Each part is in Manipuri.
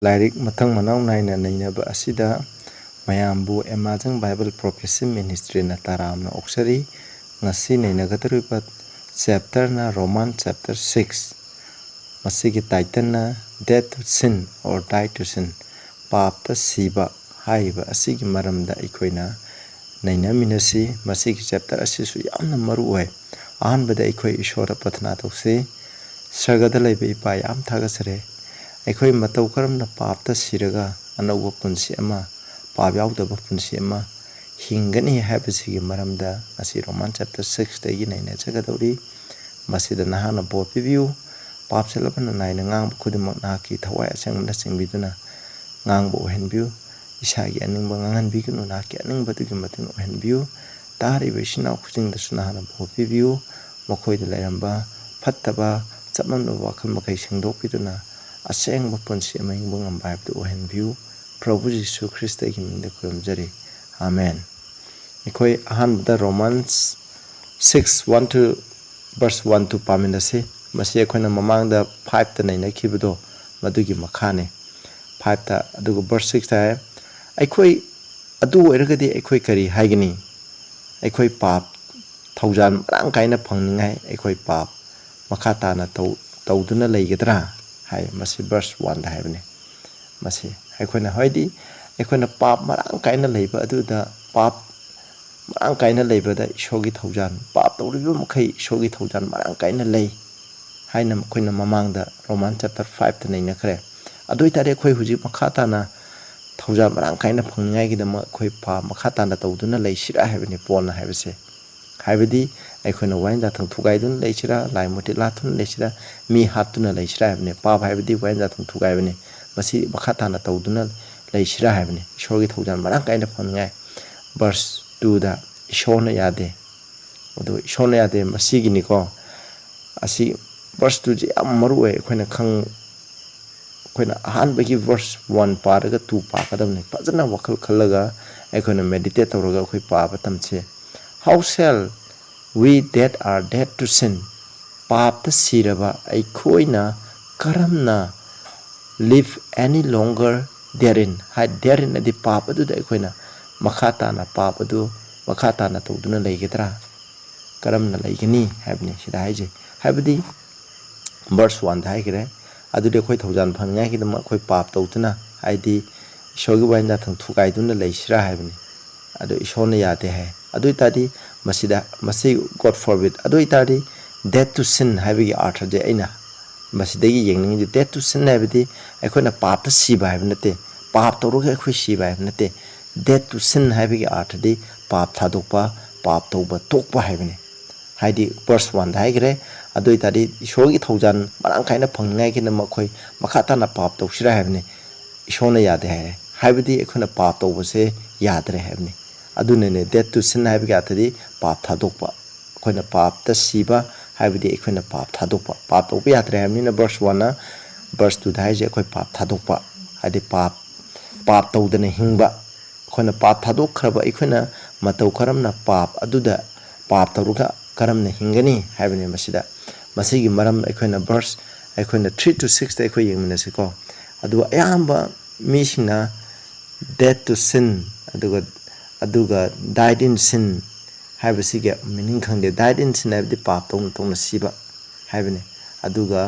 Lyric Matang Manau Naina Nainaba Asida Mayambu Emazang Bible Prophecy Ministry na Taram na Oksari Ngasi Nainagatarupat chapter na Roman chapter 6 Masigi title na Death to Sin or Die to Sin Papta Siba Haiba Asigi Maramda Ikoina Naina Minasi Masigi chapter Asisu Yamna Maruwe Ahanbada Ikoi Ishora Patna Toksi Sargadalai Ipa Yam Tagasare Aikoi matau karamna papta siraga anauba punsi ama pap yaudaba punsi ama hingani haibasigi maramda asi Roman chapter 6 dagi naina jagadori masida nahana bo pibyu pap selabana naina ngang khudimak naki thawai asangna singbiduna ngang bo henbyu isagi aningba ngangan bigunu naki aningba dugi matin henbyu tari besina khujing da sunahana bo pibyu mokoi da lairamba phattaba chapman wakhal makai singdok biduna Aseng bapunsi aming bungam baib to ohen view Prabhu Jisu Christa giminda kuramjari Amen. Ikoi ahan the Romans 6 1 to verse 1 to pamindase masi ekhoina mamang da 5 ta naina kibudo madugi makhane 5 ta adugo verse 6 ta aikoi adu oiragadi aikoi kari haigani aikoi pap thaujan rang kaina phangningai aikoi pap makhata na tawduna leigadra Hai masi verse 1 da haibne masi aikhoina hoidi aikhoina pap marang kaina leiba aduda pap marang kaina leiba da ishogi thaujan pap tawriba makhai ishogi thaujan marang kaina lei haina khoina mamang da Roman chapter 5 ta naina khare adoi tare khoi huji makhata na thaujan marang kaina phangningai gi da khoi pa makhata na tawduna lei sira haibne pon haibase haibadi aikhoina wain da thang thugai dun leisira lai moti lathun leisira mi hatuna leisira habne pa haibadi wain da thang thugai bane masi makhata na tawduna leisira habne ishorgi thaujan marang kaina phongai verse 2 da ishona yade odo ishona yade masi gini ko asi verse 2 ji amaru e khoina khang khoina ahan bagi verse 1 paraga 2 pa kadamne pajana wakhal khallaga aikhoina meditate tawraga khoi pa batamche How shall we that are dead to sin pap siraba aikhoina karamna live any longer therein had therein adi pap adu da aikhoina makhata na pap adu makhata na tawduna leigedra karamna leigani habni sida haije habdi verse 1 da haigre adu de khoi thaujan phangai ki dama khoi pap tawduna haidi shogi wainda thang thukai duna leisira habni adu ishona yate hai adu itadi masida masi God forbid adu itadi death to sin habi artha je aina masidagi yengning je death to sin habidi aikhoina pap ta siba habnate pap tawruga akhoi siba habnate death to sin habi artha di pap thadokpa pap tawba tokpa habine haidi verse 1 da haigre adu itadi ishogi thaujan marang kaina phangngai ki nama khoi makhata na pap tawsira habine ishona yade hai habidi aikhoina pap tawbase yadre habine adunene death to sin habiga atadi pap thadokpa khoina pap ta siba habidi ekhoina pap thadokpa pap to yatre hamina verse 1 na verse 2 dai je khoi pap thadokpa hadi pap tawdane hingba khoina pap thadok khraba ekhoina matau karamna pap aduda pap tawruga karamna hingani habine masida masigi maram ekhoina verse ekhoina 3 to 6 ta ekhoi yengmina siko adu ayamba misingna death to sin aduga died in sin haibasiga meaning khangde died in sin habdi pap tong siba haibne aduga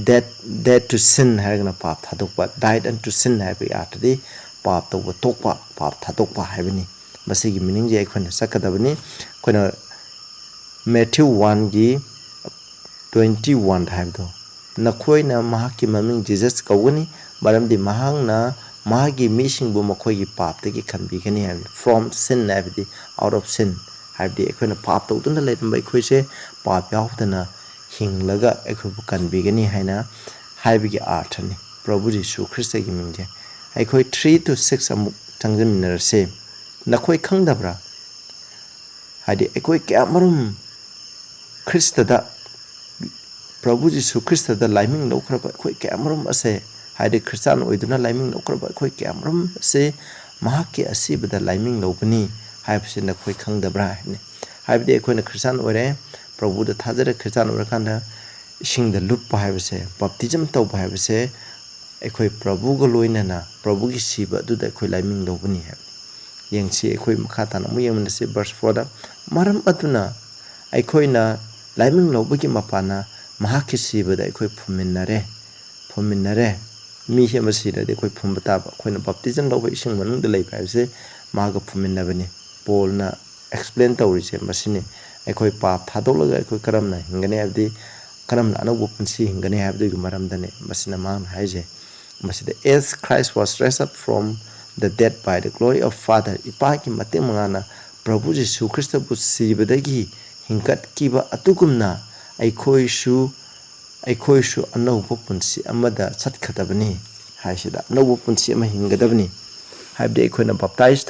dead to sin haigna pap thadokpa died unto sin habi atadi pap to tokpa pap thadokpa haibni masigi meaning je khona sakadabni khona Matthew 1 gi 21 haibdo nakhoina mahaki maming Jesus kawani maramdi mahangna Magi missing bumakogi pap tegi khanbigani have from sin habdi out of sin habdi ekhoina pap tawduna leimba ekhoise pap yaudana hinglaga ekhobu kanbigani haina haibigi arthani Prabhu Jisu Christa gi mingje ekhoi 3 to 6 amuk changjaminarse nakhoi khangdabra hadi ekhoi kyamarum Christa da Prabhu Jisu Christa da laiming lokraba ekhoi kyamarum ase Hadi Christian oiduna laiming lokraba khoi kyamram se mahaki asibada laiming lobani haibse na khoi khangdabra ne haibde khoi na Christian ore Prabhu da thajara Christian ore kanda ising da lup haibse baptism taw haibse ꯑꯩꯈꯣꯏ ꯄ꯭ꯔꯚꯨꯒ ꯂꯣꯏꯅꯅ ꯄ꯭ꯔꯚꯨꯒꯤ ꯁꯤꯕ ꯑꯗꯨꯗ ꯑꯩꯈꯣꯏ ꯂꯥꯏꯃꯤꯡ ꯂꯧꯕꯅꯤ ꯍꯥꯏꯕꯅꯤ ꯌꯦꯡꯁꯤ ꯑꯩꯈꯣꯏ ꯃꯈꯥ ꯇꯥꯅ ꯑꯃꯨꯛ ꯌꯦꯡꯃꯤꯟꯅꯁꯤ ꯚꯔꯁ 4ꯗ ꯃꯔꯝ ꯑꯗꯨꯅ ꯑꯩꯈꯣꯏꯅ ꯂꯥꯏꯃꯤꯡ ꯂꯧꯕꯒꯤ ꯃꯄꯥꯟꯅ ꯃꯍꯥꯛꯀꯤ ꯁꯤꯕꯗ ꯑꯩꯈꯣꯏ ꯐꯨꯝꯃꯤꯟꯅꯔꯦ ꯃꯤ ꯑꯃ ꯁꯤꯔꯗꯤ ꯑꯩꯈꯣꯏ ꯐꯨꯝꯕ ꯇꯥꯕ ꯑꯩꯈꯣꯏꯅ ꯕꯞꯇꯤꯖꯝ ꯂꯧꯕ ꯏꯁꯤꯡ ꯃꯅꯨꯡꯗ ꯂꯩꯕ ꯍꯥꯏꯕꯁꯦ ꯃꯥꯒ ꯐꯨꯝꯃꯤꯟꯅꯕꯅꯤ ꯄꯣꯜꯅ ꯑꯦꯛꯁꯄ꯭ꯂꯦꯟ ꯇꯧꯔꯤꯁꯦ ꯃꯁꯤꯅꯤ ꯑꯩꯈꯣꯏ ꯄꯥꯞ ꯊꯥꯗꯣꯛꯂꯒ ꯑꯩꯈꯣꯏ ꯀꯔꯝꯅ ꯍꯤꯡꯒꯅꯤ ꯍꯥꯏꯕꯗꯤ ꯀꯔꯝꯅ ꯑꯅꯧꯕ ꯄꯨꯟꯁꯤ ꯍꯤꯡꯒꯅꯤ ꯍꯥꯏꯕꯗꯨꯒꯤ ꯃꯔꯝꯗꯅꯤ ꯃꯁꯤꯅ ꯃꯥꯅ ꯍꯥꯏꯖꯩ ꯃꯁꯤꯗ as Christ was raised up from the dead by the glory of Father ꯏꯄꯥꯒꯤ ꯃꯇꯦꯡ ꯃꯉꯥꯅ ꯄ꯭ꯔꯚꯨ ꯖꯤꯁꯨ ꯈ꯭ꯔꯤꯁꯇꯕꯨ ꯁꯤꯕꯗꯒꯤ ꯍꯤꯡꯀꯠꯈꯤꯕ ꯑꯗꯨꯒꯨꯝꯅ ꯑꯩꯈꯣꯏꯁꯨ ꯑꯅꯧꯕ ꯄꯨꯟꯁꯤ ꯑꯃꯗ ꯆꯠꯀꯗꯕꯅꯤ ꯍꯥꯏꯁꯤꯗ ꯑꯅꯧꯕ ꯄꯨꯟꯁꯤ ꯑꯃ ꯍꯤꯡꯒꯗꯕꯅꯤ ꯍꯥꯏꯕꯗꯤ ꯑꯩꯈꯣꯏꯅ ꯕꯞꯇꯥꯏꯖ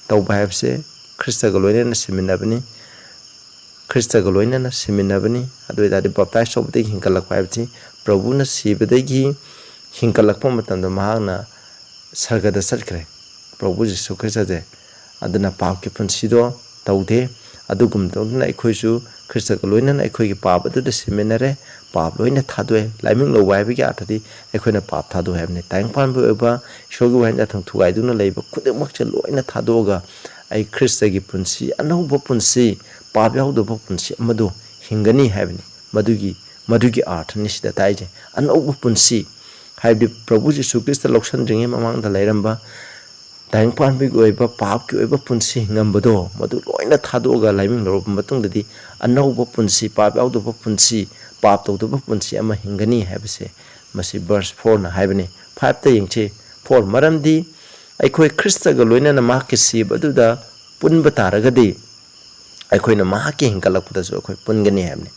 ꯇꯧꯕ ꯍꯥꯏꯕꯁꯦ ꯈ꯭ꯔꯤꯁꯇꯒ ꯂꯣꯏꯅꯅ ꯁꯤꯃꯤꯟꯅꯕꯅꯤ ꯑꯗꯨ ꯑꯣꯏꯇꯥꯔꯗꯤ ꯕꯞꯇꯥꯏꯖ ꯇꯧꯕꯗꯒꯤ ꯍꯤꯡꯀꯠꯂꯛꯄ ꯍꯥꯏꯕꯁꯤ ꯄ꯭ꯔꯚꯨꯅ ꯁꯤꯕꯗꯒꯤ ꯍꯤꯡꯀꯠꯂꯛꯄ ꯃꯇꯝꯗ ꯃꯍꯥꯛꯅ ꯁꯔꯒꯗ ꯆꯠꯈ꯭ꯔꯦ ꯄ꯭ꯔꯚꯨ ꯖꯤꯁꯨ ꯈ꯭ꯔꯤꯁꯇꯁꯦ ꯑꯗꯨꯅ ꯄꯥꯞꯀꯤ ꯄꯨꯟꯁꯤꯗꯣ ꯇꯧꯗꯦ ꯑꯗꯨꯒꯨꯝ ꯇꯧꯗꯨꯅ ꯑꯩꯈꯣꯏꯁꯨ ꯈ꯭ꯔꯤꯁꯇꯒ ꯂꯣꯏꯅꯅ ꯑꯩꯈꯣꯏꯒꯤ ꯄꯥꯞ ꯑꯗꯨꯗ ꯁꯤꯃꯤꯟꯅꯔꯦ ꯄꯥꯞ ꯂꯣꯏꯅ ꯊꯥꯗꯣꯛꯑꯦ ꯂꯥꯏꯃꯤꯡ ꯂꯧꯕ ꯍꯥꯏꯕꯒꯤ ꯑꯔꯊꯗꯤ ꯑꯩꯈꯣꯏꯅ ꯄꯥꯞ ꯊꯥꯗꯣꯛꯑꯦ ꯍꯥꯏꯕꯅꯤ ꯇꯥꯏꯕꯪꯄꯥꯟꯕ ꯑꯣꯏꯕ ꯏꯁꯣꯔꯒꯤ ꯋꯥꯍꯩ ꯌꯥꯊꯪ ꯊꯨꯒꯥꯏꯗꯨꯅ ꯂꯩꯕ ꯈꯨꯗꯤꯡꯃꯛꯁꯦ ꯂꯣꯏꯅ ꯊꯥꯗꯣꯛꯑꯒ ꯑꯩ ꯈ꯭ꯔꯤꯁꯇꯒꯤ ꯄꯨꯟꯁꯤ ꯑꯅꯧꯕ ꯄꯨꯟꯁꯤ ꯄꯥꯞ ꯌꯥꯎꯗꯕ ꯄꯨꯟꯁꯤ ꯑꯃꯗꯣ ꯍꯤꯡꯒꯅꯤ ꯍꯥꯏꯕꯅꯤ ꯃꯗꯨꯒꯤ ꯑꯥꯔꯊꯅꯤ ꯁꯤꯗ ꯇꯥꯏꯖꯦ ꯑꯅꯧꯕ ꯄꯨꯟꯁꯤ ꯍꯥꯏꯕꯗꯤ ꯄ꯭ꯔꯚꯨ ꯖꯤꯁꯨ ꯈ꯭ꯔꯤꯁꯇ ꯂꯧꯁꯟꯗ꯭ꯔꯤꯉꯩ ꯃꯃꯥꯡꯗ ꯂꯩꯔꯝꯕ ꯇꯥꯏꯕꯪꯄꯥꯟꯕꯒꯤ ꯑꯣꯏꯕ ꯄꯥꯞꯀꯤ ꯑꯣꯏꯕ ꯄꯨꯟꯁꯤ ꯍꯤꯡꯉꯝꯕꯗꯣ ꯃꯗꯨ ꯂꯣꯏꯅ ꯊꯥꯗꯣꯛꯑꯒ ꯂꯥꯏꯃꯤꯡ ꯂꯧꯔꯕ ꯃꯇꯨꯡꯗꯗꯤ ꯑꯅꯧꯕ ꯄꯨꯟꯁꯤ ꯄꯥꯞ ꯌꯥꯎꯗꯕ ꯄꯨꯟꯁꯤ ꯄꯥꯞ ꯇꯧꯗꯕ ꯄꯨꯟꯁꯤ ꯑꯃ ꯍꯤꯡꯒꯅꯤ ꯍꯥꯏꯕꯁꯦ ꯃꯁꯤ ꯚꯔꯁ 4ꯅ ꯍꯥꯏꯕꯅꯤ 5ꯇ ꯌꯦꯡꯁꯤ 4 ꯃꯔꯝꯗꯤ ꯑꯩꯈꯣꯏ ꯈ꯭ꯔꯤꯁꯇꯒ ꯂꯣꯏꯅꯅ ꯃꯍꯥꯛꯀꯤ ꯁꯤꯕ ꯑꯗꯨꯗ ꯄꯨꯟꯕ ꯇꯥꯔꯒꯗꯤ ꯑꯩꯈꯣꯏꯅ ꯃꯍꯥꯛꯀꯤ ꯍꯤꯡꯀꯠꯂꯛꯄꯗꯁꯨ ꯑꯩꯈꯣꯏ ꯄꯨꯟꯒꯅꯤ ꯍꯥꯏꯕꯅꯤ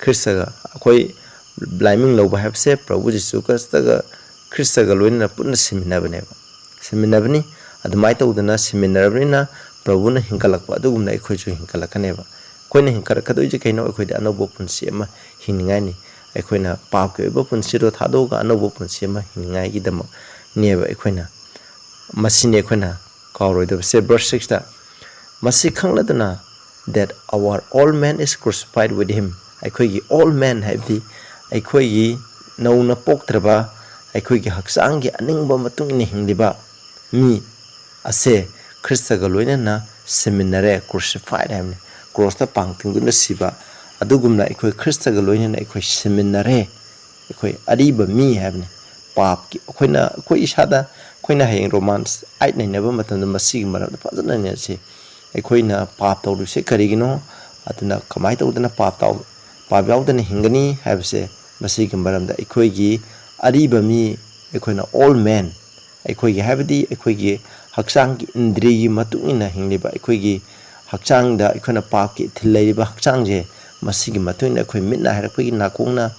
ꯈ꯭ꯔꯤꯁꯇꯒ ꯑꯩꯈꯣꯏ ꯂꯥꯏꯃꯤꯡ ꯂꯧꯕ ꯍꯥꯏꯕꯁꯦ ꯄ꯭ꯔꯚꯨ ꯖꯤꯁꯨ ꯈ꯭ꯔꯤꯁꯇꯒ ꯂꯣꯏꯅꯅ ꯄꯨꯟꯅ ꯁꯤꯃꯤꯟꯅꯕꯅꯤ ꯑꯗꯨꯃꯥꯏꯅ ꯇꯧꯗꯅ ꯁꯤꯃꯤꯟꯅꯔꯕꯅꯤꯅ ꯄ꯭ꯔꯚꯨꯅ ꯍꯤꯡꯀꯠꯂꯛꯄ ꯑꯗꯨꯒꯨꯝꯅ ꯑꯩꯈꯣꯏꯁꯨ ꯍꯤꯡꯀꯠꯂꯛꯀꯅꯦꯕ ꯑꯩꯈꯣꯏꯅ ꯍꯤꯡꯀꯠꯂꯛꯀꯗꯣꯏꯁꯦ ꯀꯩꯅꯣ ꯑꯩꯈꯣꯏꯗ ꯑꯅꯧꯕ ꯄꯨꯟꯁꯤ ꯑꯃ ꯍꯤꯡꯅꯤꯡꯉꯥꯏꯅꯤ ꯑꯩꯈꯣꯏꯅ ꯄꯥꯞꯀꯤ ꯑꯣꯏꯕ ꯄꯨꯟꯁꯤꯗꯣ ꯊꯥꯗꯣꯛꯑꯒ ꯑꯅꯧꯕ ꯄꯨꯟꯁꯤ ꯑꯃ ꯍꯤꯡꯅꯤꯡꯉꯥꯏꯒꯤꯗꯃꯛꯅꯦꯕ ꯃꯁꯤꯅꯤ ꯑꯩꯈꯣꯏꯅ ꯀꯥꯎꯔꯣꯏꯗꯕꯁꯦ ꯚꯔꯁ 6ꯇ ꯃꯁꯤ ꯈꯪꯂꯗꯨꯅ that our old man is crucified with him ꯑꯩꯈꯣꯏꯒꯤ old man ꯍꯥꯏꯕꯗꯤ ꯑꯩꯈꯣꯏꯒꯤ ꯅꯧꯅ ꯄꯣꯛꯇ꯭ꯔꯕ ꯑꯩꯈꯣꯏꯒꯤ ꯍꯛꯆꯥꯡꯒꯤ ꯑꯅꯤꯡꯕ ꯃꯇꯨꯡ ꯏꯟꯅ ꯍꯤꯡꯂꯤꯕ ꯃꯤ ꯑꯁꯦ ꯈ꯭ꯔꯤꯁꯇꯒ ꯂꯣꯏꯅꯅ ꯁꯤꯃꯤꯟꯅꯔꯦ crucified ꯍꯥꯏꯕꯅꯤ ꯀ꯭ꯔꯣꯁꯇ ꯄꯥꯡ ꯇꯤꯡꯗꯨꯅ ꯁꯤꯕ ꯑꯗꯨꯒꯨꯝꯅ ꯑꯩꯈꯣꯏ ꯈ꯭ꯔꯤꯁꯇꯒ ꯂꯣꯏꯅꯅ ꯑꯩꯈꯣꯏ ꯁꯤꯃꯤꯟꯅꯔꯦ ꯑꯩꯈꯣꯏ ꯑꯔꯤꯕ ꯃꯤ ꯍꯥꯏꯕꯅꯤ ꯄꯥꯞꯀꯤ ꯑꯩꯈꯣꯏ ꯏꯁꯥꯗ ꯑꯩꯈꯣꯏꯅ ꯍꯌꯦꯡ ꯔꯣꯃꯥꯟꯁ 8 ꯅꯩꯅꯕ ꯃꯇꯝꯗ ꯃꯁꯤꯒꯤ ꯃꯔꯝꯗ ꯐꯖꯅ ꯅꯩꯅꯁꯤ ꯑꯩꯈꯣꯏꯅ ꯄꯥꯞ ꯇꯧꯔꯤꯕꯁꯦ ꯀꯔꯤꯒꯤꯅꯣ ꯑꯗꯨꯅ ꯀꯃꯥꯏꯅ ꯇꯧꯗꯅ ꯄꯥꯞ ꯌꯥꯎꯗꯅ ꯍꯤꯡꯒꯅꯤ ꯍꯥꯏꯕꯁꯦ ꯃꯁꯤꯒꯤ ꯃꯔꯝꯗ ꯑꯩꯈꯣꯏꯒꯤ ꯑꯔꯤꯕ ꯃꯤ ꯑꯩꯈꯣꯏꯅ old man ꯑꯩꯈꯣꯏꯒꯤ ꯍꯥꯏꯕꯗꯤ ꯑꯩꯈꯣꯏꯒꯤ ꯍꯛꯆꯥꯡꯒꯤ ꯏꯟꯗ꯭ꯔꯤꯒꯤ ꯃꯇꯨꯡ ꯏꯟꯅ ꯍꯤꯡꯂꯤꯕ ꯑꯩꯈꯣꯏꯒꯤ ꯍꯛꯆꯥꯡꯗ ꯑꯩꯈꯣꯏꯅ ꯄꯥꯞꯀꯤ ꯏꯊꯤꯜ ꯂꯩꯔꯤꯕ ꯍꯛꯆꯥꯡꯁꯦ ꯃꯁꯤꯒꯤ ꯃꯇꯨꯡ ꯏꯟꯅ ꯑꯩꯈꯣꯏ ꯃꯤꯠꯅ ꯍꯥꯏꯔꯛꯄꯒꯤ ꯅꯥꯀꯣꯡꯅ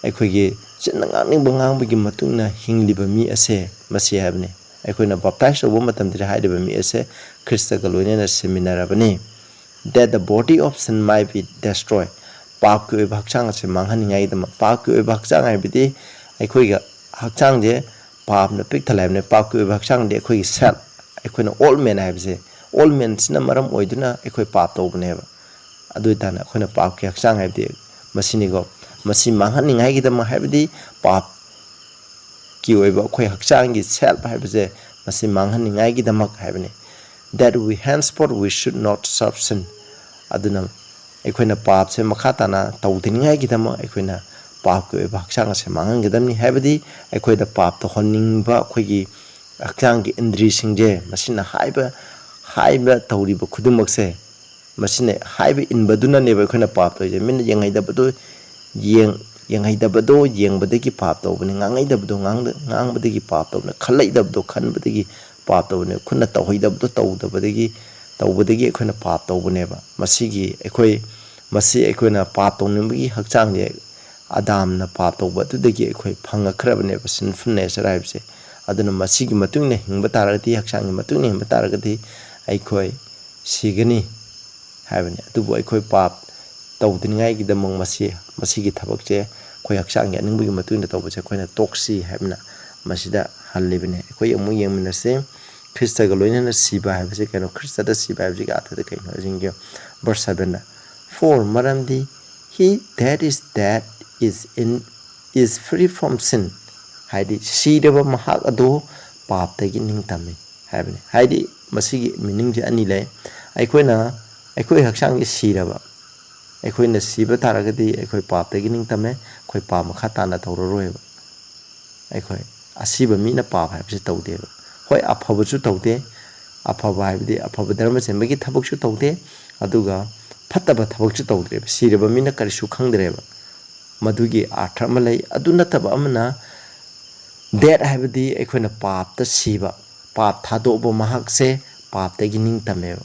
ꯑꯩꯈꯣꯏꯒꯤ ꯆꯤꯟꯅ ꯉꯥꯡꯅꯤꯡꯕ ꯉꯥꯡꯕꯒꯤ ꯃꯇꯨꯡ ꯏꯟꯅ ꯍꯤꯡꯂꯤꯕ ꯃꯤ ꯑꯁꯦ ꯃꯁꯤ ꯍꯥꯏꯕꯅꯤ ꯑꯩꯈꯣꯏꯅ ꯕꯞꯇꯥꯏꯖ ꯇꯧꯕ ꯃꯇꯝꯗ ꯍꯥꯏꯔꯤꯕ ꯃꯤ ꯑꯁꯦ ꯈ꯭ꯔꯤꯁꯇꯒ ꯂꯣꯏꯅꯅ ꯁꯤꯃꯤꯟꯅꯔꯕꯅꯤ that the body of sin might be destroyed ꯄꯥꯞꯀꯤ ꯑꯣꯏꯕ ꯍꯛꯆꯥꯡ ꯑꯁꯤ ꯃꯥꯡꯍꯟꯅꯤꯡꯉꯥꯏꯒꯤꯗꯃꯛ ꯄꯥꯞꯀꯤ ꯑꯣꯏꯕ ꯍꯛꯆꯥꯡ ꯍꯥꯏꯕꯗꯤ ꯑꯩꯈꯣꯏꯒꯤ ꯍꯛꯆꯥꯡꯁꯦ ꯄꯥꯞꯅ ꯄꯤꯛ ꯊꯜꯂꯦ ꯍꯥꯏꯕꯅꯤ ꯄꯥꯞꯀꯤ ꯑꯣꯏꯕ ꯍꯛꯆꯥꯡꯗꯤ ꯑꯩꯈꯣꯏꯒꯤ ꯁꯦꯜ ꯑꯩꯈꯣꯏꯅ old man ꯍꯥꯏꯕꯁꯦ old manꯁꯤꯅ ꯃꯔꯝ ꯑꯣꯏꯗꯨꯅ ꯑꯩꯈꯣꯏ ꯄꯥꯞ ꯇꯧꯕꯅꯦꯕ ꯑꯗꯨ ꯑꯣꯏꯇꯥꯔꯗꯤ ꯑꯩꯈꯣꯏꯅ ꯄꯥꯞꯀꯤ ꯍꯛꯆꯥꯡ ꯍꯥꯏꯕꯗꯤ ꯃꯁꯤꯅꯤꯀꯣ ꯃꯁꯤ ꯃꯥꯡꯍꯟꯅꯤꯡꯉꯥꯏꯒꯤꯗꯃꯛ ꯍꯥꯏꯕꯗꯤ ꯄꯥꯞꯀꯤ ꯑꯣꯏꯕ ꯑꯩꯈꯣꯏ ꯍꯛꯆꯥꯡꯒꯤ ꯁꯦꯜ ꯍꯥꯏꯕꯁꯦ ꯃꯁꯤ ꯃꯥꯡꯍꯟꯅꯤꯡꯉꯥꯏꯒꯤꯗꯃꯛ ꯍꯥꯏꯕꯅꯤ that we henceforth we should not serve sin aduna ꯑꯩꯈꯣꯏꯅ ꯄꯥꯞꯁꯦ ꯃꯈꯥ ꯇꯥꯅ ꯇꯧꯗꯅꯤꯡꯉꯥꯏꯒꯤꯗꯃꯛ ꯑꯩꯈꯣꯏꯅ ꯄꯥꯞꯀꯤ ꯑꯣꯏꯕ ꯍꯛꯆꯥꯡ ꯑꯁꯦ ꯃꯥꯡꯍꯟꯒꯗꯕꯅꯤ ꯍꯥꯏꯕꯗꯤ ꯑꯩꯈꯣꯏꯗ ꯄꯥꯞ ꯇꯧꯍꯟꯅꯤꯡꯕ ꯑꯩꯈꯣꯏꯒꯤ ꯍꯛꯆꯥꯡꯒꯤ ꯏꯟꯗ꯭ꯔꯤꯁꯤꯡꯁꯦ ꯃꯁꯤꯅ ꯍꯥꯏꯕ ꯇꯧꯔꯤꯕ ꯈꯨꯗꯤꯡꯃꯛꯁꯦ ꯃꯁꯤꯅ ꯍꯥꯏꯕ ꯏꯟꯕꯗꯨꯅꯅꯦꯕ ꯑꯩꯈꯣꯏꯅ ꯄꯥꯞ ꯇꯧꯔꯤꯁꯦ ꯃꯤꯅ ꯌꯦꯡꯍꯩꯗꯕꯗꯣ ꯌꯦꯡꯕꯗꯒꯤ ꯄꯥꯞ ꯇꯧꯕꯅꯤ ꯉꯥꯡꯍꯩꯗꯕꯗꯣ ꯉꯥꯡꯕꯗꯒꯤ ꯄꯥꯞ ꯇꯧꯕꯅꯤ ꯈꯜꯂꯩꯗꯕꯗꯣ ꯈꯟꯕꯗꯒꯤ ꯄꯥꯞ ꯇꯧꯕꯅꯤ ꯈꯨꯠꯅ ꯇꯧꯍꯩꯗꯕꯗꯣ ꯇꯧꯕꯗꯒꯤ ꯑꯩꯈꯣꯏꯅ ꯄꯥꯞ ꯇꯧꯕꯅꯦꯕ ꯃꯁꯤ ꯑꯩꯈꯣꯏꯅ ꯄꯥꯞ ꯇꯧꯅꯤꯡꯕꯒꯤ ꯍꯛꯆꯥꯡꯁꯦ ꯑꯗꯥꯝꯅ ꯄꯥꯞ ꯇꯧꯕ ꯑꯗꯨꯗꯒꯤ ꯑꯩꯈꯣꯏ ꯐꯪꯉꯛꯈ꯭ꯔꯕꯅꯦꯕ sinful nature ꯍꯥꯏꯕꯁꯦ ꯑꯗꯨꯅ ꯃꯁꯤꯒꯤ ꯃꯇꯨꯡ ꯏꯟꯅ ꯍꯤꯡꯕ ꯇꯥꯔꯒꯗꯤ ꯍꯛꯆꯥꯡꯒꯤ ꯃꯇꯨꯡ ꯏꯟꯅ ꯍꯤꯡꯕ ꯇꯥꯔꯒꯗꯤ ꯑꯩꯈꯣꯏ ꯁꯤꯒꯅꯤ ꯍꯥꯏꯕꯅꯤ ꯑꯗꯨꯕꯨ ꯑꯩꯈꯣꯏ ꯄꯥꯞ ꯇꯧꯗꯅꯤꯡꯉꯥꯏꯒꯤꯗꯃꯛ ꯃꯁꯤꯒꯤ ꯊꯕꯛꯁꯦ ꯑꯩꯈꯣꯏ ꯍꯛꯆꯥꯡꯒꯤ ꯑꯅꯤꯡꯕꯒꯤ ꯃꯇꯨꯡ ꯏꯟꯅ ꯇꯧꯕꯁꯦ ꯑꯩꯈꯣꯏꯅ ꯇꯣꯛꯁꯤ ꯍꯥꯏꯕꯅ ꯃꯁꯤꯗ ꯍꯜꯂꯤꯕꯅꯤ ꯑꯩꯈꯣꯏ ꯑꯃꯨꯛ ꯌꯦꯡꯃꯤꯟꯅꯁꯤ ꯈ꯭ꯔꯤꯁꯇꯒ ꯂꯣꯏꯅꯅ ꯁꯤꯕ ꯍꯥꯏꯕꯁꯦ ꯀꯩꯅꯣ ꯈ꯭ꯔꯤꯁꯇꯗ ꯁꯤꯕ ꯍꯥꯏꯕꯁꯤꯒꯤ ꯑꯔꯊꯗ ꯀꯩꯅꯣ ꯍꯥꯏꯁꯤꯡꯒꯦ ꯚꯔꯁ 7ꯗ for ꯃꯔꯝꯗꯤ he that is in is free from sin. Haidi sidaba mahak ado pap tagi ningtami habne. Haidi masigi meaning je ani le. Aikoina aikoi haksang siraba. Aikoina siba taragadi aikoi pap tagi ningtame koi pap makha tana tawroroeba. Aikoi asiba mina pap habse tawdeba. Hoi aphabachu tawde afaba haibdi afaba dharma chenbagi thabakchu tawde aduga phattaba thabakchu tawdreba siraba mina karisu khangdreba madugi artha ma lei adu nataba amana dead haibdi aikhoina pap ta siba pap thadoba mahak se pap tagi ningtameba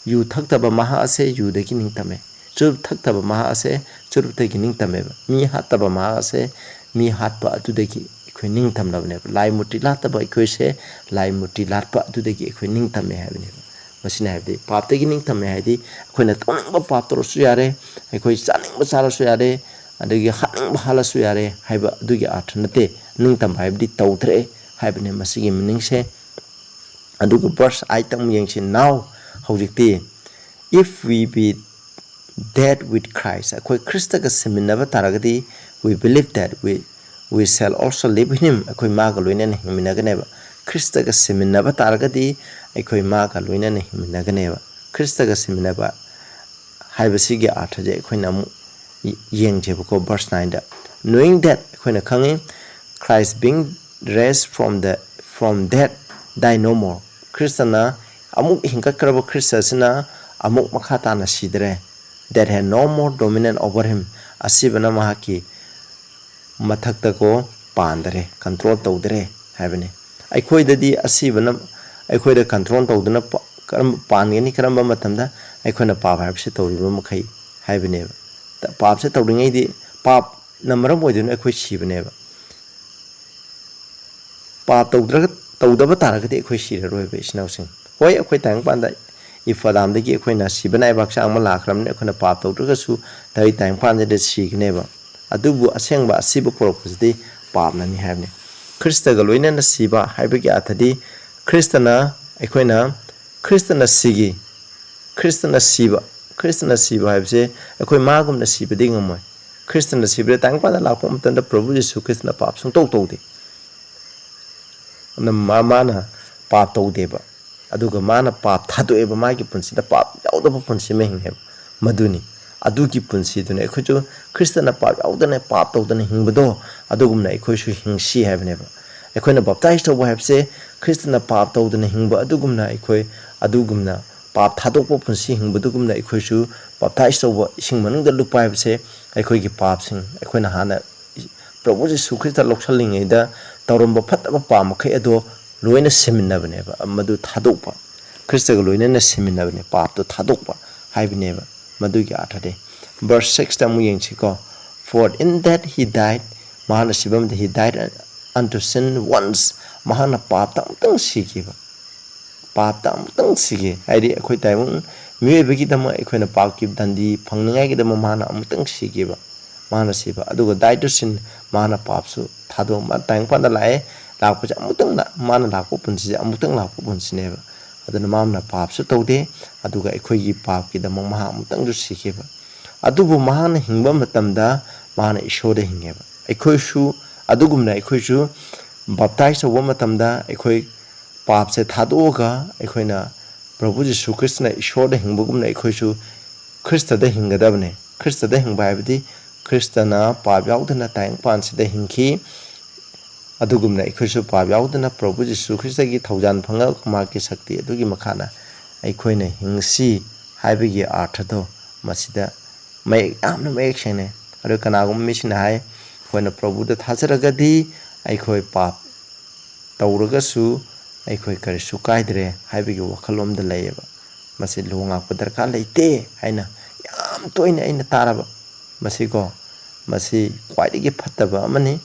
yu thaktaba maha ase yu dagi ningtame churup thaktaba maha ase churup tagi ningtameba mi hataba maha ase mi hatpa adudagi khoi ningtam labne lai muti lataba khoi se lai muti latpa adudagi khoi ningtam habne masina habdi pap tagi ningtam haidi khoina toningba pap toro su yare khoi chaning ba sara su yare adagi haning ba hala su yare haiba adugi athnate ningtam habdi tawthre haibne masigi meaning se aduga verse item yengsin now hojikti if we be dead with Christ khoi Christa ga seminaba taragadi we believe that we shall also live with him akoi maga loina ne himinaganeba Christa ga seminaba taragadi akoi maga loina ne himinaganeba Christa ga seminaba haibasi ge artha je akoi namu yengjeba ko verse 9 da knowing that akoi na khangi Christ being raised from dead die no more Christana amuk hingakraba Christa sina amuk makhata na sidre that had no more dominant over him asibana mahaki mathakta ko pandare control tawdre habane aikoi dadi asibana aikoi da control tawduna karam pangeni karamba matamda aikoi na pap habse tawriba makhai habane ta pap se tawringai di pap namaram oiduna aikoi sibane ba pap tawdaba taragati aikoi siraroi ba isnausing hoi aikoi tang panda ifadam dagi aikoi na sibana ibaksa ama lakramne aikoi na pap tawdraga su dai tang panda de signe ba adubu asengba asiba porokuzdi pamna ni habne Krista ga loina na siba haibagi athadi Kristana aikoina Kristana sigi Kristana siba habse akoi magum na siba ding amoy Kristana siba tang pa la ko mtanda Prabhu Jesu Kristana pap sung tawde na mana pap tawde ba aduga mana pap thadoeba magi punsida pap yaudaba punsi mehing heb maduni adugi punsi dune ekhoju Kristana pap yaudane pap tawdane hingbado adugumna ekhoishu hingsi habne ba ekhoina baptize tawba habse Kristana pap tawdane hingba adugumna ekhoi adugumna pap thadokpa punsi hingbadugumna ekhoishu baptize tawba ising manungda lupa habse ekhoigi pap sing ekhoina hana Prabhu Jesu Krista loksalingai da tawramba phataba pam khai ado loina seminabane ba madu thadokpa Krista ga loina seminabane pap to thadokpa haibne ba madugi athade verse 6 tamu yengchiko for in that he died mahana sibam he died unto sin once mahana pap tang sikiba pap tang sigi haidi akhoi taimun miwebagi dama akhoina pap ki dandi phangningai gi dama mahana amutang sikiba mahana siba aduga died to sin mahana pap su thado ma tang panda lae lakpa amutang na mahana lakpa punsi amutang lakpa punsine ba aduna mamna pap su tawde aduga ekhoi gi pap ki damang maha amutang du sikheba adubu mahana hingba matamda mahana ishoda hingeba ekhoi shu adugumna ekhoi shu baptize wa matamda ekhoi pap se thadoga ekhoina Prabhu Jesu Krishna ishoda hingbugumna ekhoi shu Krista da hingadabne Krista da hingba habdi Kristana pap yaudana tang pansida hingki adugumna ekhoi pap yaudana Prabhu Jesu Krista gi thaujan phanga ma ki sakti adugi makhana aikhoina hingsi haibagi arthado masida mai amna mai khene aro kanagum misina hai khoina Prabhu da thajragadi aikhoi pap tawraga su aikhoi kare su kaidre haibagi wakhalom da layeba masi longa padar ka leite haina yam toina aina taraba masi ko masi kwaidigi phattaba amani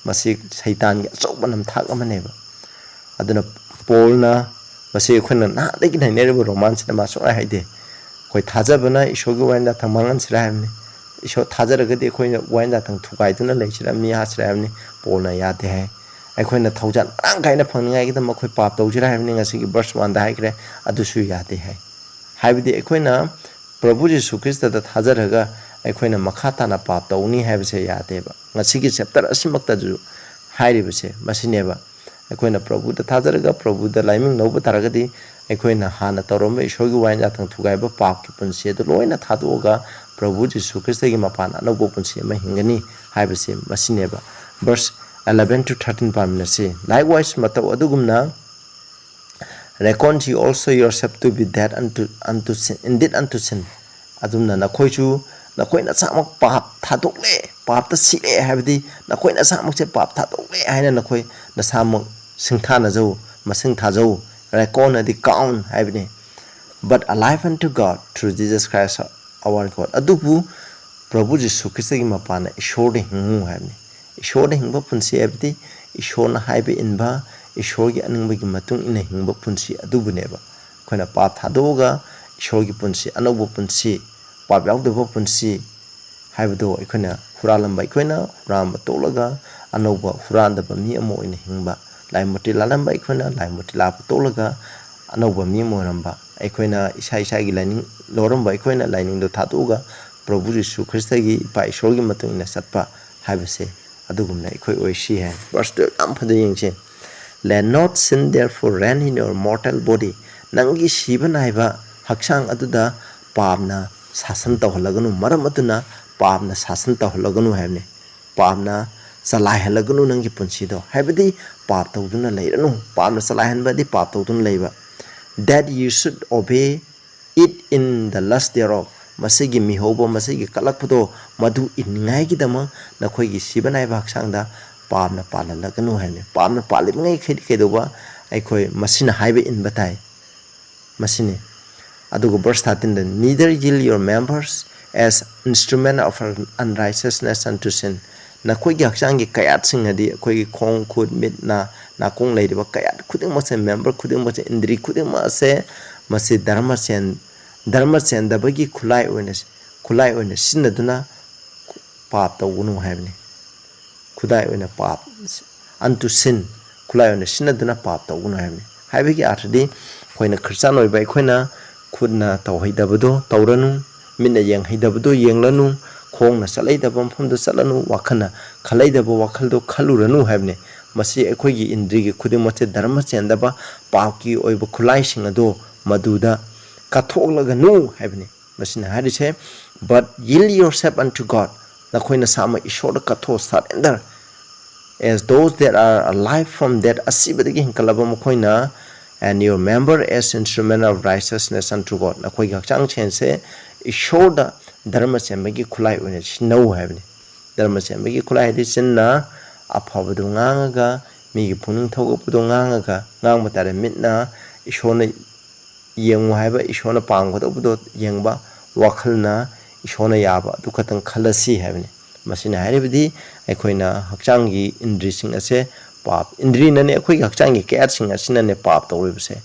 masi saitan gi achokba namthak amaneba aduna polna masi khona na degi nainere romance na maso ai haide khoi thajabana isogi wainda thamangan sirahamni iso thajaraga de khoi wainda thang thukai tuna leisira mi hasirahamni polna yade hai ai khoi na thaujan ang kaina phangningai gi dama khoi pap tawjira hamni ngasi gi verse 1 da haikre adusu yade hai haibidi khoi na Prabhu Jesu Krista da thajaraga ꯑꯩꯈꯣꯏꯅ ꯃꯈꯥ ꯇꯥꯅ ꯄꯥꯞ ꯇꯧꯅꯤ ꯍꯥꯏꯕꯁꯦ ꯌꯥꯗꯦꯕ ꯉꯁꯤꯒꯤ ꯆꯦꯞꯇꯔ ꯑꯁꯤꯃꯛꯇꯁꯨ ꯍꯥꯏꯔꯤꯕꯁꯦ ꯃꯁꯤꯅꯦꯕ ꯑꯩꯈꯣꯏꯅ ꯄ꯭ꯔꯚꯨꯗ ꯊꯥꯖꯔꯒ ꯄ꯭ꯔꯚꯨꯗ ꯂꯥꯏꯃꯤꯡ ꯂꯧꯕ ꯇꯥꯔꯒꯗꯤ ꯑꯩꯈꯣꯏꯅ ꯍꯥꯟꯅ ꯇꯧꯔꯝꯕ ꯏꯁꯣꯔꯒꯤ ꯋꯥꯌꯦꯟ ꯌꯥꯊꯪ ꯊꯨꯒꯥꯏꯕ ꯄꯥꯞꯀꯤ ꯄꯨꯟꯁꯤ ꯑꯗꯨ ꯂꯣꯏꯅ ꯊꯥꯗꯣꯛꯑꯒ ꯄ꯭ꯔꯚꯨ ꯖꯤꯁꯨ ꯈ꯭ꯔꯤꯁꯇꯒꯤ ꯃꯄꯥꯟ ꯑꯅꯧꯕ ꯄꯨꯟꯁꯤ ꯑꯃ ꯍꯤꯡꯒꯅꯤ ꯍꯥꯏꯕꯁꯦ ꯃꯁꯤꯅꯦꯕ verse 11 to 13 ꯄꯥꯃꯤꯟꯅꯁꯤ likewise ꯃꯇꯧ ꯑꯗꯨꯒꯨꯝꯅ reckon ye also yourself to be dead unto sin indeed unto sin adumna nakhoi nakoina samak pap thadokle pap ta sile habdi nakoina samak se pap thadokle haina nakhoi nasamak singthana jau masing thajau reckon the count habni but alive unto God through Jesus Christ our God adubu Prabhu Jesu Christ gi mapana ishor de hingu habni ishor de hingba punsi habdi ishor na haibe inba ishor gi aningba gi matung ina hingba punsi adubu neba koina pap thadoga ishor gi punsi anobo punsi pap yaudaba punsi haibdo ikoina huralamba ikoina huramba tolaga anoba hurandaba mi amo ina hingba laimoti lalamba ikoina laimoti la tolaga anoba mi moramba ikoina isa gi lining loramba ikoina lining do thadoga Prabhu Jesu Christ gi pa ishor gi matung ina satpa haibase adugumna ikoi oishi hai verse 12 am phade yingche let not sin therefore reign in your mortal body nangi siban haiba haksang aduda pamna sasan tawhalaganu maram aduna pamna sasan tawhalaganu haibne pamna salai halaganu nangi punsi do haibadi pap tawduna leiranu pamna salai hanbadi pap tawduna leiba that you should obey it in the lust thereof masigi mihobo masigi kalakpudo madu ingai gi dama nakhoi gi sibanai baksangda pamna palalaganu haine pamna palimngai khedoba aikoi masina haibe in batai masini adugo verse 13 the neither yield your members as instrument of unrighteousness unto sin nakhoi gi haksang gi kayat singadi akoi gi khong khut mit na nakong leidiba kayat khuding mase member khuding mase indri khuding mase masi dharma sen dabagi khulai oina sinaduna pap tawunu haibni khudai oina pap unto sin khulai oina sinaduna pap tawunu haibni haibagi arthadi khoina khristian oiba ikhoina khudna tawhaidabado tawranu minna yang haidabado yenglanu khongna salaidaba mphumda salanu wakhana khalaidaba wakhaldo khaluranu haibni masi ekhoigi indrigi khudimate dharma chendaba papki oiba khulai singado maduda katholaga nu haibni masina harise but yield yourself unto God nakhoina sama ishor katho surrender as those that are alive from that asibadagi hinkalaba mokhoina and your member as instrument of righteousness unto God nakhoi gakchang chense ishor da dharma chembagi khulai oine sinau haibni dharma chembagi khulai di sinna aphabadu ngangaga migi puning thogopudo ngangaga ngangba tare mitna ishona yengwa haiba ishona panggodobudo yengba wakhalna ishona yaba dukhatang khalasi haibni masina hairibdi aikhoina hakchangi indri sing ase pap indri nane akhoi hakchangi kayat sing asina ne pap tawribse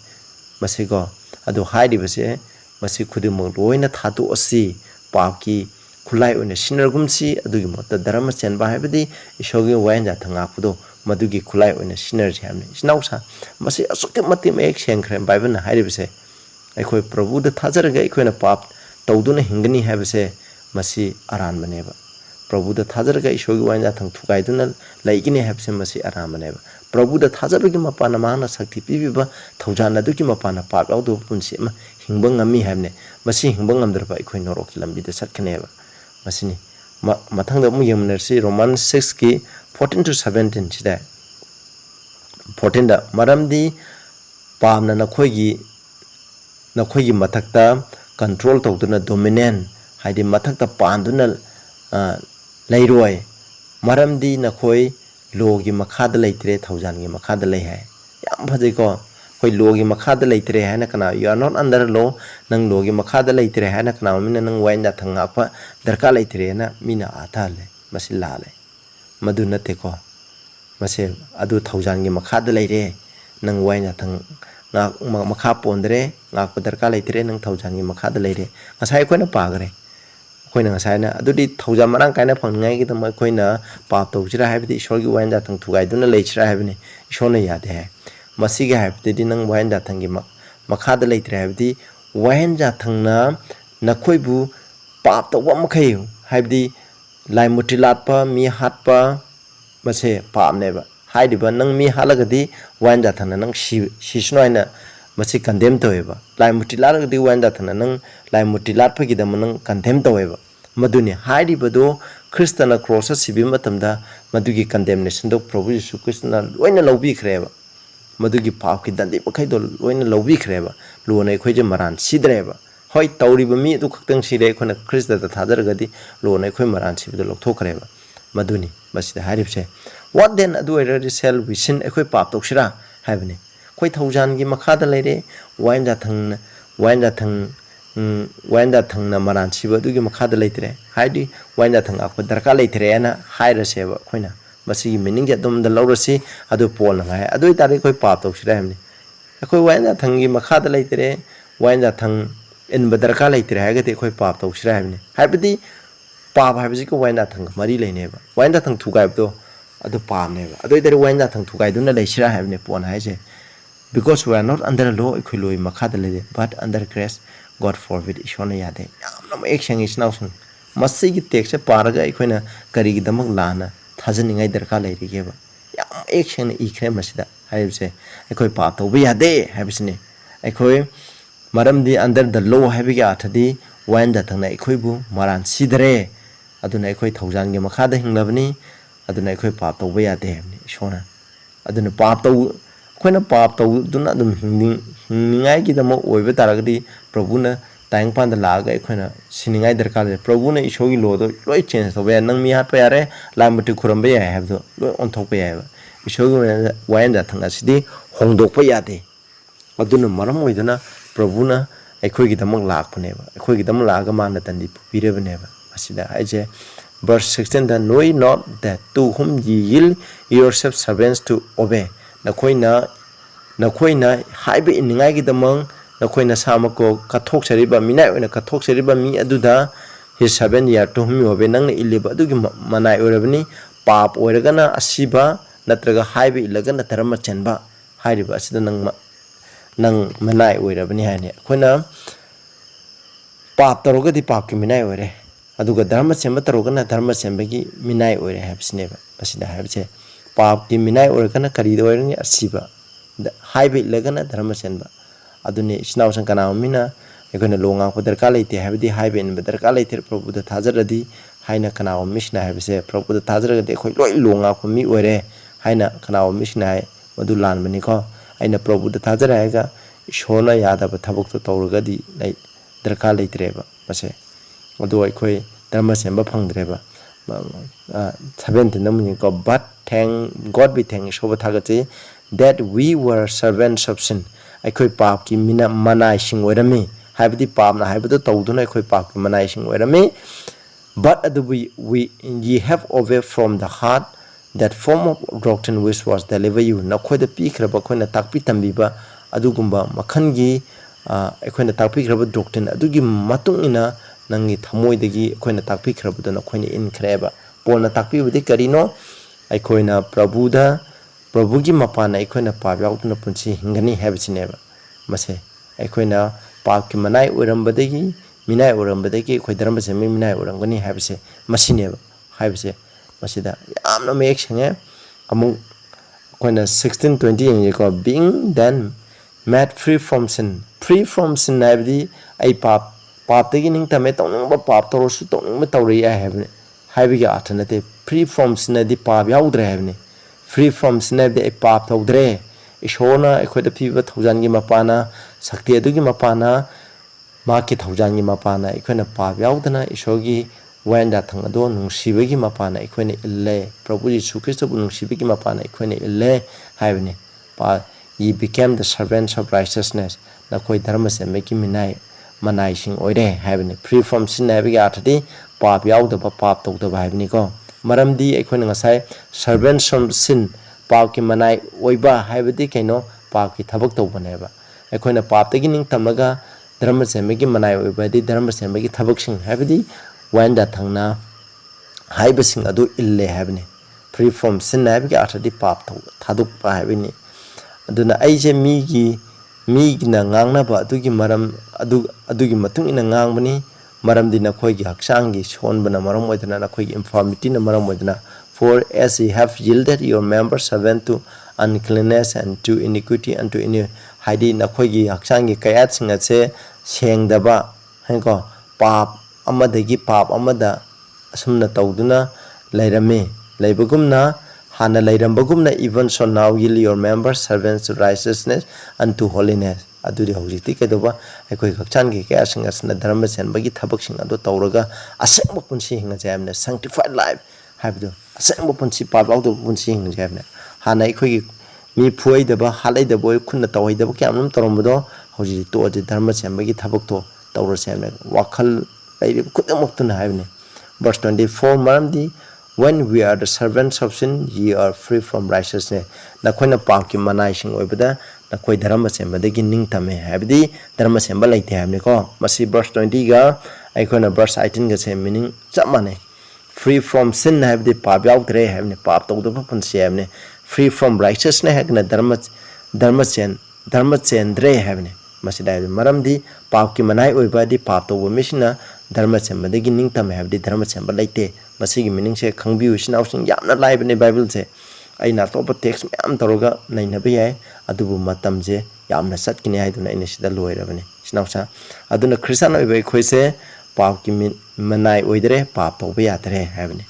masigo adu hairibse masi khudimang loina thadu asi papki khulai oina sinargumsi adugi motta dharma chenba haibdi ishogi wayanja thangakpudo madugi khulai oina sinerji haibni sinausa masi asuke mati mek sengkhre bible na hairibse aikoi Prabhu da thajaraga aikoina pap tawduna hingani haibase masi aran maneba Prabhu da thajaraga ishogi wayanja thang thugaiduna laigini haibase masi aran maneba Prabhu da thajabagi mapana mana sakti pibiba thawjana duki mapana pap yaudo punsi ma hingba ngami haibne masi hingba ngamdarba aikoi norok lambi da satkaneba masini mathangda mu yemnersi Romans 6 ki 14 to 17 sida 14 da maramdi pamna nakhoigi mathakta control tawduna dominant haidi mathakta panduna leiroi maramdi nakhoi logi makhada leitre thawjangi makhada lei hai yam phajai ko koi logi makhada leitre haina kana you are not under law nang logi makhada leitre haina kana mina nang wainda thangakpa darka leitre na mina athale masilale madu nate ko mase adu thawjangi makhada leire nang wainda thang makha pondre ngak padarka leitre nang thawjangi makhada leire ngasai koina pagre koina ngasai na adudi thawja marang kaina phangngai gi dam koina pap tawjira haibdi ishorgi wainda thang thugaiduna leichira haibni ishona yade hai masigi haibdi nang wainda thangi makhada leitre haibdi wainda thangna nakhoibu पाप तौबा मखै हाइबदी लाइ मुट्टी लाटपा मी हाटपा मसे पापनेबा हाइदिबा नंग मी हालगदी वाइन जाथना नंग सिसनो हाइना मसे कंडेम तोएबा लाइ मुट्टी लाटगदी वाइन जाथना नंग लाइ मुट्टी लाटपगिदम नंग कंडेम तोएबा मदुनि हाइदिबदो ख्रिस्टना क्रॉस सिबि मतमदा मदुगी कंडेमनेशन दो प्रभु यीशु ख्रिस्टना लोइना लौबिख्रेबा मदुगी पाप की दंदे मखैदो लोइना लौबिख्रेबा लोना अखोइजे मरान सिद्रेबा होय तौरिबा मी अदु खक्तंग सिरे अखोना ख्रिस्टदा थादरगदी लोना अखोइ मरान सिबिदो लौथोखरेबा मदुनि मसिदा हारिबसे व्हाट देन अदु एरदि सेल वी सिन अखोइ पाप तौसिरा हाइबने खोइ थौजानगी मखादा लेरे वाइन जाथंग मरान सिबा अदुगी मखादा लेतरे हाइदि वाइन जाथंग अखो दरका लेतरे ना हाइरसेबा खोइना मसिगी मीनिंग अदुम द लौरसी अदु पोल हाय अदु तारे खोइ पाप तौसिरा हाइबने अखोइ वाइन जाथंगी मखादा लेतरे वाइन जाथंग इन दरका लेतरे हाइगते खोइ पाप तौसिरा हाइबने हाइबदि पाप हाइबसि को वाइन जाथंग मरी लेनेबा वाइन जाथंग थुगाइबदो अदु पापनेबा अदु तारे वाइन जाथंग थुगाइदुना लेसिरा हाइबने पोन हाइसे because we are not under the law equally makada lede but under grace God forbid ishona yade yamna action is now sun masi gi text paraga ikoina kari gi damak lana thajani ngai darka leiri geba yam action ikre masida haibse ikoi pa to bi yade haibsine ikoi maramdi under the law habi ga athadi wain da thangna ikoi bu maran sidre aduna ikoi thaujan gi makada hinglabni aduna ikoi pa to bi yade ishona aduna pa to खोइना पाप तौदुना अदुम हिंनिंगाई की दम ओइबे तारगदी प्रभुना ताइंग पान द लागा खोइना सिनिंगाई दरकार ले प्रभुना इशोगी लो दो लोइ चेंज तोबे नंग मी हात यारे लामटि खुरमबे याय हाबदो लोइ ओनथोकबे याय इशोगी वाइन जा थंगा सिदि होंदोकबे यादे अदुना मरम ओइदुना प्रभुना अखोगी दमक लाखपनेबा अखोगी दम लागा माना तंदि पुबिरेबनेबा असिदा आइजे verse 16 that know not that to whom ye yield yourself servants to obey नखोइना हाइबे इनिंगाई की दमंग नखोइना सामको कथोक सरिबा मिनाय ओइना कथोक सरिबा मी अदुदा हिज 7 year to whom होबे नंग इलिबा अदुगी मनाय ओरबनी पाप ओरगना असिबा नत्रगा हाइबे इलगना धर्म चेनबा हाइरिबा असिदा नंग मनाय ओरबनी हाइने खोइना पाप तरोगदी पाप की मिनाय ओरे अदुगा धर्म चेनबा तरोगना धर्म चेनबगी मिनाय ओरे हाइबसिनेबा असिदा हाइबसे पाप की मिनाय ओरगना करीद ओरनी असिबा हाइबे लगना धर्म चेनबा अदुने इस्नाव संकना मिना एकोना लोंगा को दरका लेते हाइबदी हाइबे इन दरका लेते प्रभु द थाजरदी हाइना कनाव मिसना हाइबसे प्रभु द थाजरगदे खोइ लोइ लोंगा को मी ओरे हाइना कनाव मिसना हाइ मदु लान बनी को आइना प्रभु द थाजर आएगा इशोना यादब थबक तो तौरगदी नै दरका लेतरेबा बसे मदु अखोइ धर्म चेनबा फंगद्रेबा 17 नमुनि को but thank God be thank shoba thagati that we were servants of sin अखोइ पाप की मिना मनाई सिंग ओरमी हाइबदी पाप ना हाइबदो तौदुना अखोइ पाप की मनाई सिंग ओरमी but we ye have obeyed from the heart that form of doctrine which was delivered you नखोइ द पीखरबा खोइना ताकपि तंबीबा अदुगुंबा मखनगी अखोइना ताकपिखरबा doctrine अदुगी मतुंग इना नंगी थमोइदगी अखोइना ताकपिखरबदो नखोइना इनखरेबा पोलना ताकपिबदि करिनो अखोइना प्रभुगी मपाना अखोइना पाप याउतुना पुंसी हिंगनी हैबसिनेबा मसे अखोइना पाप की मनाई ओरंबदगी मिनाय ओरंबदगी अखोइ धर्म से मिनाय ओरंगनी हैबसे मसिनेबा हैबसे मसिदा यामना मेक संगे अमु अखोइना 16:20 यको being then made free from sin हैबदी आई पाप तगी निंग तमे तौनंगबा पाप तोरसु तौनंगबा तौरई हैबने हाइबगी अर्थ नते free from sin दि पाप याउद्रे हैबने free from sin दि पाप तौद्रे इशोना अखोइदा पीबा थौजानगी मपाना शक्ति अदुगी मपाना माकी थौजानगी मपाना अखोइना पाप याउदना इशोगी वाइंदा थंगदो नुंसिबगी मपाना अखोइना इल्ले प्रभु यीशु ख्रिस्टबु नुंसिबगी मपाना अखोइना इल्ले हाइबने पा ye became the servants of righteousness नखोइ धर्म से मेकी मिनाय मनाई सिंग ओइरे हाइबने free from sin हाइबगी अर्थदि पाप याउदबा पाप तौदबा हाइबनी को मरमदी अखोइना ngасai servants of sin पाप की मनाई ओइबा हाइबदी कैनो पाप की थबक तौबनेबा अखोइना पाप तगी निंग तमलगा धर्म से मेकी मनाई ओइबादि धर्म से मेकी थबक सिंग हाइबदी वाइंदा थंगना हाइबसिंग अदु इल्ले हाइबने free from sin हाइबगी अर्थदि पाप थादुकपा हाइबनी अदुना आइजे मीगी ना ngangnaba adugi maram adugi matung ina ngangbani maramdi nakhoigi haksangi sonbana maram oidana nakhoigi infirmity na maram oidana. For as ye have yielded your members servant to uncleanness and to iniquity and to any haidi nakhoigi haksangi kayat singase sengdaba hanko pap amadagi pap amada asumna tawduna lairame laibagumna hana lairambagumna even so now yield your members servants to righteousness and to holiness. Adudi hojiti kedoba ekoi haksangi kaya singasna dharma senbagi thabak sing ado tawraga asengba punsi hinga jamna sanctified life habdo asengba punsi pabawdo punsi hinga jamna hana ekoi mi phuai daba halai daba khunna tawai daba kyamnum tarombodo hoji to de dharma senbagi thabak to tawra semna wakhal lairi khudamuktuna habne. Verse 24 maramdi when we are the servants of sin ye are free from righteousness. Nakoina pamki manai sing oibada nakoi dharma sembadagi ningtame habdi dharma semba laite habne ko masi verse 20 ga aikoina verse 18 ga same meaning chamane. Free from sin habdi pap yaudre habne pap tawdaba punsi habne. Free from righteousness hagna dharma cendre habne masi dai maramdi papki manai oibadi pap tawba misina dharma sembadagi ningtame habdi dharma semba laite masigi meaning se khangbiu sinausing yamna laibane bible se aina topa text myam toroga nainabe yai adubu matam je yamna satkini haiduna ina sida loirabane sinausa aduna christian oibai khoise pap ki manai oidre pap toba yadre habane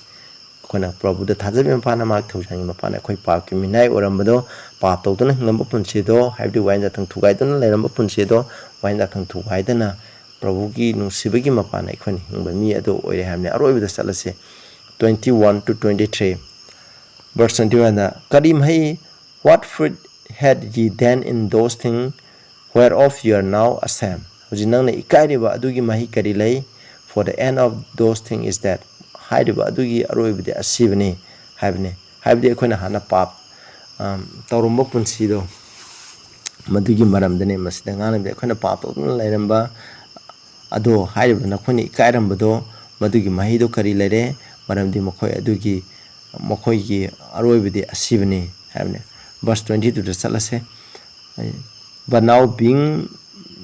khona prabhu da thajabe mapana mak thaujangi mapana khoi pap ki minai orambado pap tawduna hingnamba punsi do habdi wainja thang thugaiduna lairamba punsi do wainja thang thugaidana prabhu ki nungsibagi mapana khoni hingba mi ado oire habne aroibada salase 21 to 23. Verse 21 Karim hai what fruit had ye then in those things whereof you are now ashamed. Hujinang na ikairiba adugi mahi kari lay for the end of those things is that haidiba adugi aroibadi asibani habne habdi akhona hana pap tawrumba punsi do madugi maramdane masida ngana akhona pap lairamba ado haidiba nakhoni ikairambado madugi mahi do kari lare maramdi makhoi adugi makhoi gi aroibadi asibani habne. Verse 22 to salase but now being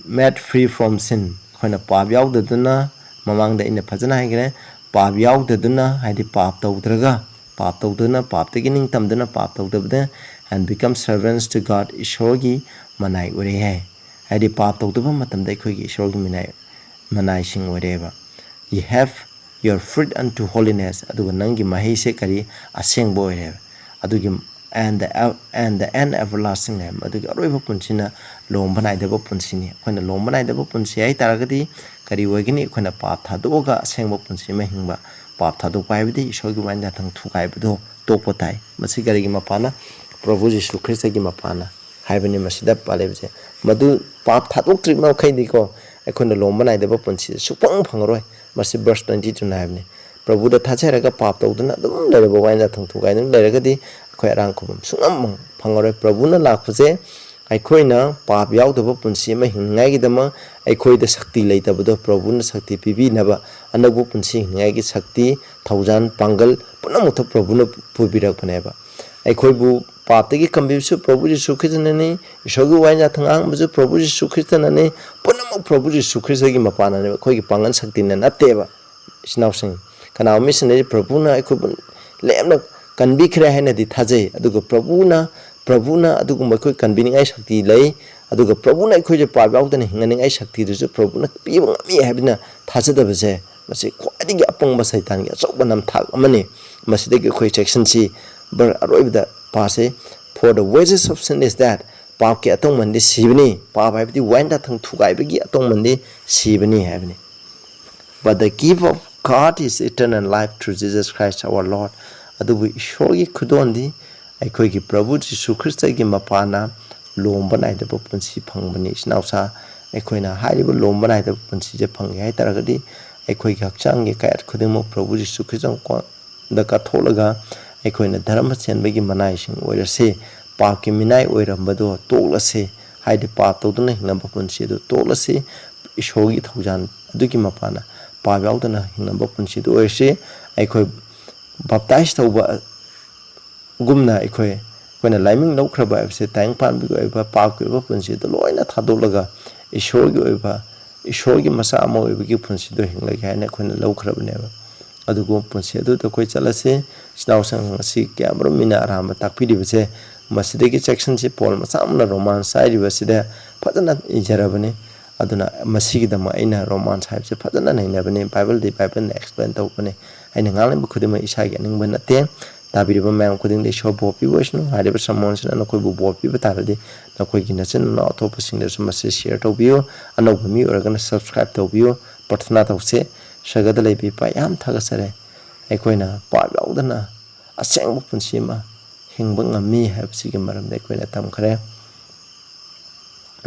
made free from sin khona pap yaudaduna mamangda ina phajana haigre pap yaudaduna haidi pap tawdraga pap tawduna pap tagi ningtamduna pap tawdabda and become servants to God ishogi manai ure hai haidi pap tawdaba matamda ikhogi ishogi manai sing ureba. Ye have your fruit unto holiness aduga nangi mahi se kari aseng boy have adugi and the end everlasting name adugi aroiba punsina lombanai deba punsini khona lombanai deba punsi ai taragadi kari wagini khona pap thadoga asengba punsi ma hingba pap thadok paibdi isogi wanda thang thukai bdo topotai masi kari gi mapana prabhu jisu christ gi mapana haibani masida palebje madu pap thadok trima khaidi ko ekhona lombanai deba punsi supang phangroi masi verse 22 na habne prabhu da thacharaga pap tawduna dum leraba waina thang thukai nung leragadi khoi arang khum sungam phangore prabhu na lakhuje aikhoina pap yaudaba punsi ma hingai gi dama aikoi da shakti leitabado prabhu na shakti pibi naba anabu punsi hingai gi shakti thaujan pangal punamutha prabhu na pubirak phaneba aikoi bu pap tagi kambisu prabhu ji sukhitnani isogi waina thangang buju prabhu ji sukhitnani punamu prabhu ji sukhitagi mapana ne khoi gi pangan shakti na nateba sinausing kana missionary prabhu na aikoi lemna kanbi khre haina di thajai aduga prabhu na aduga makoi kanbining ai shakti lei aduga prabhu na aikoi je pap yaudana hinganing ai shakti du prabhu na piba ngami habina thajadaba je masi khwadi apangba saitan gi achokba nam thak amani masidagi khoi section si bar aroibda pase for the wages of sin is that pap ki atong mandi sibani pap habdi wanda thang thugai bagi atong mandi sibani habni but the gift of God is eternal life through Jesus Christ our Lord adubu ishogi khudondi aikoi gi prabhu jisu christ gi mapana lomba nai da punsi phangbani snausa aikoina hairibu lomba nai da punsi je phang hai taragadi aikoi gi hakchang gi kayat khudimo prabhu jisu christ ko da ka tholaga aikoina dharma chenbagi manai sing oirase pap ki minai oirambado tolase haidi pap tawduna hingnamba punsi do tolase ishogi thaujan adugi mapana pap yaudana hingnamba punsi do oirase aikoi baptize tauba gumna aikoi koina laiming laukraba abse tang pan bi oiba pap ki oiba punsi do loina thadolaga ishogi oiba ꯏꯁꯣꯔꯒꯤ ꯃꯆꯥ ꯑꯃ ꯑꯣꯏꯕꯒꯤ ꯄꯨꯟꯁꯤꯗꯣ ꯍꯤꯡꯂꯒꯦ ꯍꯥꯏꯅ ꯑꯩꯈꯣꯏꯅ ꯂꯧꯈ꯭ꯔꯕꯅꯦꯕ ꯑꯗꯨꯒ ꯄꯨꯟꯁꯤ ꯑꯗꯨꯗ ꯑꯩꯈꯣꯏ ꯆꯠꯂꯁꯤ ꯏꯆꯤꯟꯅꯥꯎꯁꯤꯡ ꯑꯁꯤ ꯀꯌꯥꯃꯔꯨꯝ ꯃꯤꯅ ꯑꯔꯥꯟꯕ ꯇꯥꯛꯄꯤꯔꯤꯕꯁꯦ ꯃꯁꯤꯗꯒꯤ ꯆꯦꯛꯁꯤꯟꯁꯤ ꯄꯣꯜ ꯃꯆꯥ ꯑꯃꯅ ꯔꯣꯃꯥꯟꯁ ꯍꯥꯏꯔꯤꯕꯁꯤꯗ ꯐꯖꯅ ꯏꯖꯔꯕꯅꯤ ꯑꯗꯨꯅ ꯃꯁꯤꯒꯤꯗꯃꯛ ꯑꯩꯅ ꯔꯣꯃꯥꯟꯁ ꯍꯥꯏꯕꯁꯦ ꯐꯖꯅ ꯅꯩꯅꯕꯅꯤ ꯕꯥꯏꯕꯜꯗꯤ ꯕꯥꯏꯕꯜꯅ ꯑꯦꯛꯁꯄ꯭ꯂꯦꯟ ꯇꯧꯕꯅꯤ ꯑꯩꯅ ꯉꯥꯡꯂꯤꯕ ꯈꯨꯗꯤꯡꯃꯛ ꯏꯁꯥꯒꯤ ꯑꯅꯤꯡꯕ ꯅꯠꯇꯦ ꯇꯥꯕꯤꯔꯤꯕ ꯃꯌꯥꯝ ꯈꯨꯗꯤꯡꯗ ꯏꯁꯣꯔ ꯕꯣꯔ ꯄꯤꯕ ꯑꯣꯏꯁꯅꯨ ꯍꯥꯏꯔꯤꯕ ꯁꯔꯃꯣꯟꯁꯤꯅ ꯅꯈꯣꯏꯕꯨ ꯕꯣꯔ ꯄꯤꯕ ꯇꯥꯔꯗꯤ ꯅꯈꯣꯏꯒꯤ ꯅꯆꯤꯟꯅꯥꯎ ꯑꯇꯣꯞꯄꯁꯤꯡꯗꯁꯨ ꯃꯁꯤ ꯁꯤꯌꯔ ꯇꯧꯕꯤꯌꯨ ꯑꯅꯧꯕ ꯃꯤ ꯑꯣꯏꯔꯒꯅ ꯁꯕꯁꯀ꯭ꯔꯥꯏꯕ ꯇꯧꯕꯤꯌꯨ ꯄ꯭ꯔꯊꯅꯥ ꯇꯧꯁꯦ ꯁꯔꯒꯗ ꯂꯩꯕꯤꯕ ꯌꯥꯝ ꯊꯥꯒꯠꯆꯔꯦ ꯑꯩꯈꯣꯏꯅ ꯄꯥꯞ ꯌꯥꯎꯗꯅ ꯑꯁꯦꯡꯕ ꯄꯨꯟꯁꯤ ꯑꯃ ꯍꯤꯡꯕ ꯉꯝꯃꯤ ꯍꯥꯏꯕꯁꯤꯒꯤ ꯃꯔꯝꯗ ꯑꯩꯈꯣꯏꯅ ꯇꯝꯈ꯭ꯔꯦ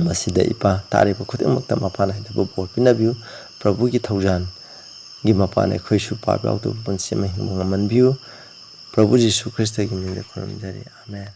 ꯃꯁꯤꯗ ꯏꯄꯥ ꯇꯥꯔꯤꯕ ꯈꯨꯗꯤꯡꯃꯛꯇ ꯃꯄꯥ ꯅꯥꯏꯗꯕ ꯕꯣꯔ ꯄꯤꯅꯕꯤꯌꯨ ꯄ꯭ꯔꯚꯨꯒꯤ ꯊꯧꯖꯥꯟꯒꯤ ꯃꯄꯥꯟ ꯑꯩꯈꯣꯏꯁꯨ ꯄꯥꯞ ꯌꯥꯎꯗꯕ ꯄꯨꯟꯁꯤ ꯑꯃ ꯍꯤꯡꯕ ꯉꯝꯍꯟꯕꯤꯌꯨ ꯄ꯭ꯔꯚꯨ ꯖꯤꯁꯨ ꯈ꯭ꯔꯤꯁꯇꯒꯤ ꯃꯤꯡꯗ ꯈꯨꯔꯨꯝꯖꯔꯤ ꯑꯥꯃꯦꯟ